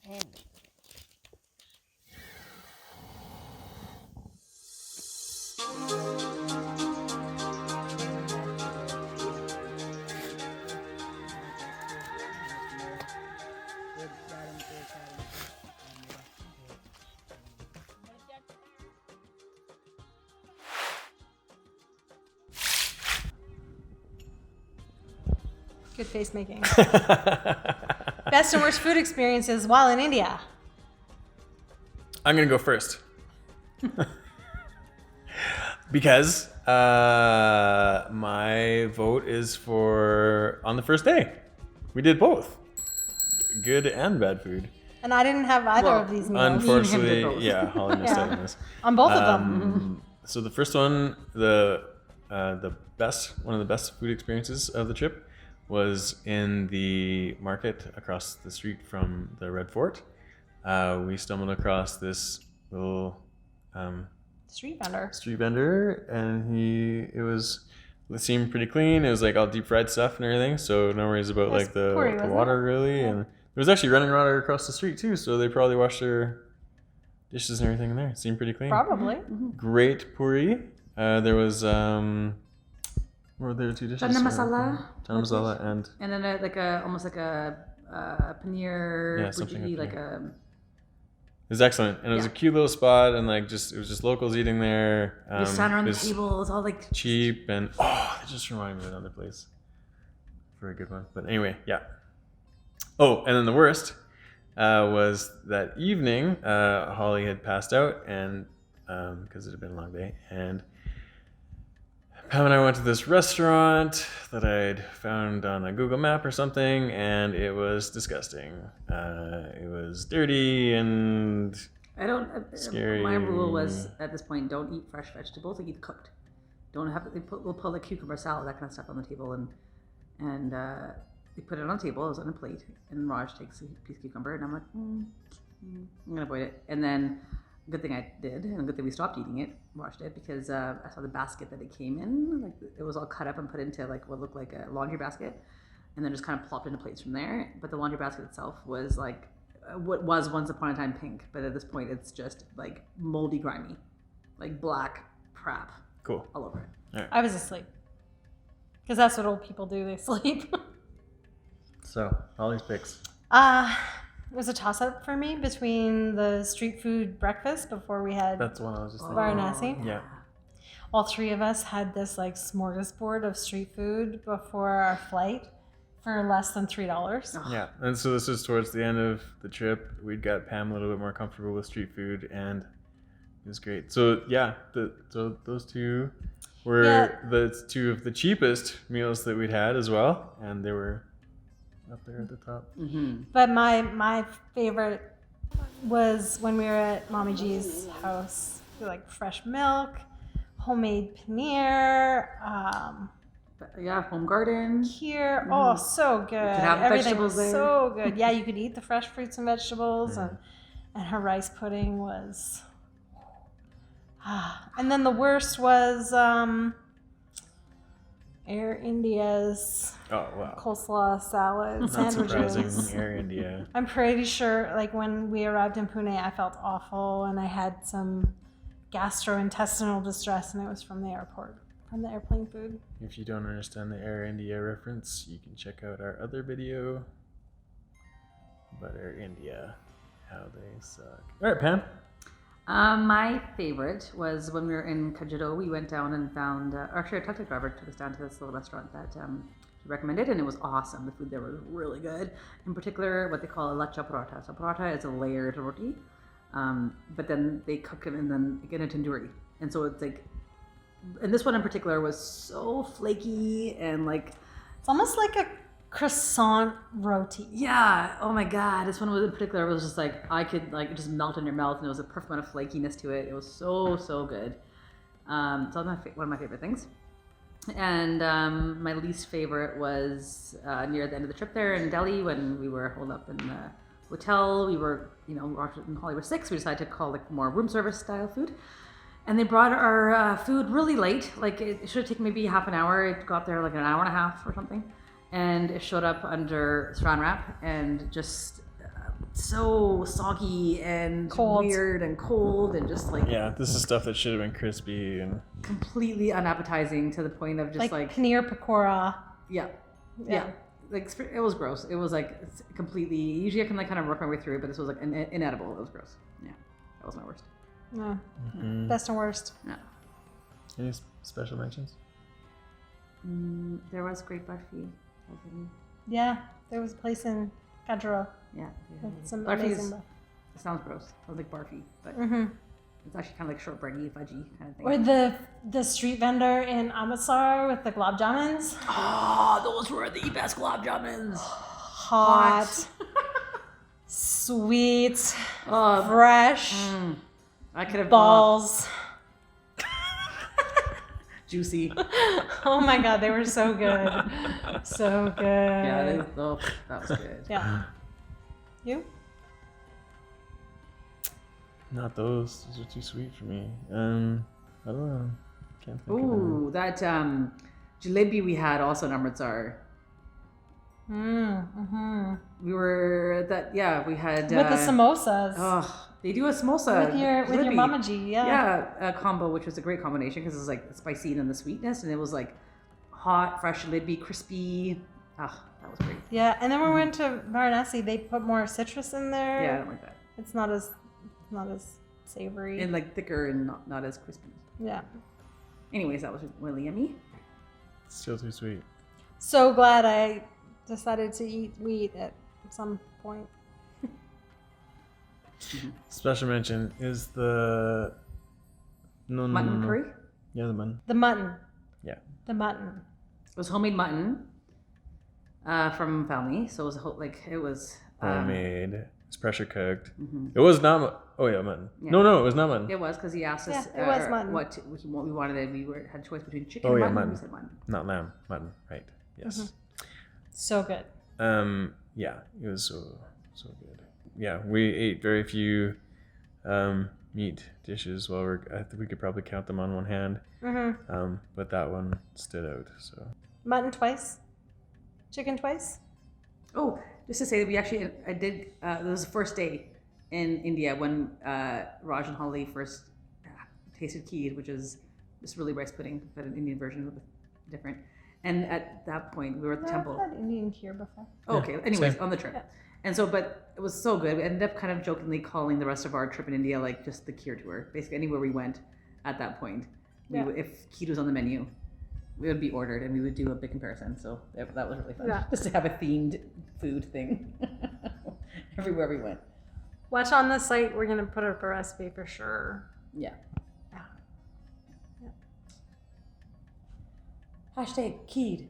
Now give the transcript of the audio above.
10. Good face making. Best and worst food experiences while in India. I'm gonna go first because my vote is for on the first day. We did both, good and bad food. And I didn't have either of these meals. Unfortunately, both. yeah, Holly missed Yeah. out on this. On both of them. So the first one, the one of the best food experiences of the trip was in the market across the street from the Red Fort. We stumbled across this little Street vendor. street vendor, and it seemed pretty clean. It was like all deep fried stuff and everything, so no worries about That's like the puri, wasn't water it? really. And there was actually running water across the street too, so they probably washed their dishes and everything in there. It seemed pretty clean. Probably. Great puri. There was what were there two dishes? Chana masala. Chana masala and And then almost like a paneer, Yeah, something bhurji, like like a it was excellent, and it was a Yeah. cute little spot, and like it was just locals eating there. you stand around it the was table. It's all like cheap, and it just reminded me of another place. Very good one. But anyway, yeah. Oh, and then the worst was that evening. Holly had passed out, and because it had been a long day, and Pam and I went to this restaurant that I'd found on a Google map or something, and it was disgusting. It was dirty and I don't. Scary. My rule was at this point: don't eat fresh vegetables. Like eat cooked. Don't have. We'll put like cucumber salad, that kind of stuff on the table, and they put it on the table. It was on a plate, and Raj takes a piece of cucumber, and I'm like, I'm gonna avoid it. And then, good thing I did, and good thing we stopped eating it. Raj did because I saw the basket that it came in. Like it was all cut up and put into like what looked like a laundry basket, and then just kind of plopped into plates from there. But the laundry basket itself was like what was once upon a time pink, but at this point it's just like moldy, grimy, like black crap cool. all over it. I was asleep. Because that's what old people do. They sleep. So Holly's picks. It was a toss-up for me between the street food breakfast before we had That's the one I was just thinking. Varanasi. Yeah. All three of us had this like smorgasbord of street food before our flight for less than $3. Yeah, and so this is towards the end of the trip. We'd got Pam a little bit more comfortable with street food, and it was great. So yeah, so those two were the two of the cheapest meals that we'd had as well, and they were up there at the top. But my favorite was when we were at Mommy G's house. Like fresh milk, homemade paneer, But yeah, home garden. kheer. Oh, so good. have Everything vegetables was there. so good. Yeah, you could eat the fresh fruits and vegetables, and her rice pudding was. And then the worst was Air India's Oh wow, coleslaw salad not sandwiches. surprising. Air India. I'm pretty sure, like when we arrived in Pune, I felt awful, and I had some gastrointestinal distress, and it was from the airport, from the airplane food. If you don't understand the Air India reference, you can check out our other video about Air India, how they suck. All right, Pam. My favorite was when we were in Kajiado. We went down and found, actually, our tuk-tuk driver took us down to this little restaurant that she recommended, and it was awesome. The food there was really good. In particular, what they call a lacha paratha. So paratha is a layered roti, but then they cook it and then in a tandoori. And so it's like, and this one in particular was so flaky and like, It's almost like a croissant roti. yeah, oh my god, this one was in particular was just like I could like it just melt in your mouth, and there was a perfect amount of flakiness to it. It was so good. So that's one of my favorite things. And my least favorite was near the end of the trip there in Delhi when we were holed up in the hotel. We were, Roger and Holly were sick, so we decided to call like more room service style food. And they brought our food really late. Like it should have taken maybe half an hour. It got there like an hour and a half or something. And it showed up under saran wrap and just so soggy and Cold. weird and cold and just like Yeah, this is stuff that should have been crispy and completely unappetizing to the point of just like paneer pakora. yeah. Like it was gross. It was like it's completely. Usually I can like kind of work my way through it, but this was like inedible. It was gross. Yeah, that was my worst. Yeah. Mhm. Best and worst. Yeah. Any special mentions? There was great barfi. Yeah, there was a place in Gadro Yeah. with some Barfi amazing. it sounds gross. Sounds like barfi, but Mm-hmm. it's actually kind of like shortbready, fudgy kind of thing. Or the street vendor in Amritsar with the glob jamuns. Oh, those were the best glob jamuns. Hot, sweet, Oh, fresh, I could have balls. juicy. Oh my god, they were so good. So good. Yeah, that was good. Yeah. You? Not those. Those are too sweet for me. I don't know. Can't think of Ooh, that jalebi we had also in Amritsar. Mm-hmm. We were that we had With the samosas. Oh, they do a samosa with your jalebi. mamaji, yeah. A combo, which was a great combination because it was like spicy and then the sweetness, and it was like hot, fresh jalebi, crispy. Ah, that was great. Yeah, and then when we went to Varanasi, they put more citrus in there. Yeah, I don't like that. It's not as savory. And like thicker and not as crispy. Yeah. Anyways, that was really yummy. It's still too sweet. So glad I decided to eat wheat at some point. Special mention is the Mutton curry. Yeah, the mutton. The mutton. Yeah. The mutton. It was homemade mutton from family, so it was it was Homemade. It's pressure cooked. mhm. It was not. Oh yeah, mutton. Yeah. No, it was not mutton. It was because he asked us Yeah, it was mutton. what we wanted, and we had a choice between chicken Oh, and yeah, mutton. mutton. We said mutton. Not lamb. Mutton. Right. Yes. So good. Yeah, it was so good. Yeah, we ate very few meat dishes. Well, I think we could probably count them on one hand. Mm-hmm. But that one stood out. So Mutton twice. Chicken twice. Oh, just to say that I did. It was the first day in India when Raj and Holly first tasted kheer, which is just really rice pudding, but an Indian version of it, different. And at that point, we were at the temple. I've had Indian here before. Oh, okay. Anyways, same. on the trip. Yeah. And so, but it was so good. We ended up kind of jokingly calling the rest of our trip in India like just the kheer tour. Basically, anywhere we went at that point, Yeah. if kheer was on the menu, we would be ordered and we would do a big comparison. So that was really fun. Yeah. Just to have a themed food thing everywhere we went. Watch on the site. We're gonna put up a recipe for sure. Yeah. Yeah. Hashtag kheer.